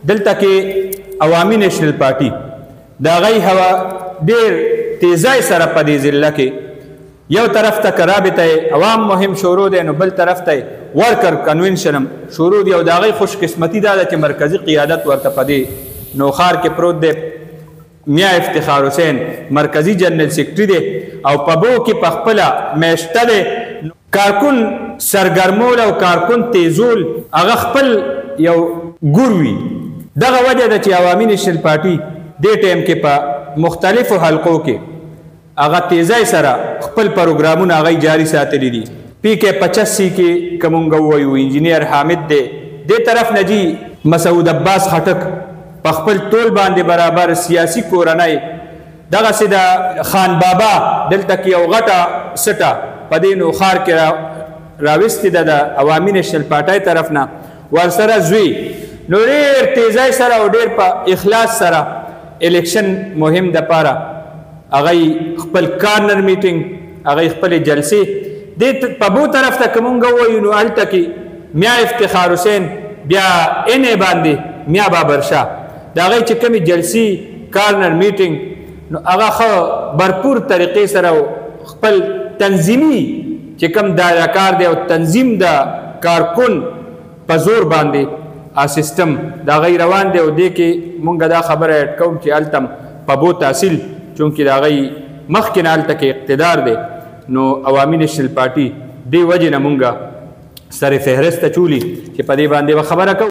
دلته کې عوامي نېشنل پارټي د هغې هوا ډېر تیزای سره په دې ضلع کې یو طرف ته که رابطه عوام مهم شروع دی نو بل طرف ته ورکر کنوینشن هم شروع دی او د هغې خوش قسمتي دا ده چې مرکزي قیادت ورته په دې نوخار کې پروت دی. میا افتخار حسین مرکزی جنرل سیکرټری دی او په بو کې په خپله میشته دی. کارکون سرګرمول او کارکون تیزول هغه خپل یو ګور وي. دغه وجه ده چې عوامي نیشنل پارټي دې ټایم کې په مختلفو حلقو کې هغه تیزای سره خپل پروګرامونه هغه جاری ساتلی دي. پی کې 85 کې کومنګ وایو انجینیر حامد دی، دې طرف نه جی مسعود عباس خټک په خپل ټول باندې برابر سیاسي کورنۍ دغسې د خان بابا دلته کې یو غټه سټه په دې نوخار کې راوستې ده د عوامي نیشنل پارټۍ طرف نه ورسره زوی. نو ډېر تیزای سره او ډېر په اخلاص سره الیکشن مهم دپاره هغه خپل کارنر میټینګ هغه خپل جلسې دې په بو طرف ته که مونږ ووایو نو هلته کې میا افتخار حسین بیا انې باندې میا بابرشاه د هغې چې کومې جلسې کارنر میټینګ نو هغه ښه برپور طریقې سره خپل تنظیمي چې کوم دایره دی او تنظیم د کارکن په زور باندې سیستم د هغې روان دی او دې کې مونږ دا خبره ایډ کوم چې هلته په بو تحصیل چونکې د هغې مخکې نه هلته کې اقتدار دی نو عوامي نیشنل پارټي دې وجې نه مونږ سر فهرست چولی چې په دې باندې به خبره کوو.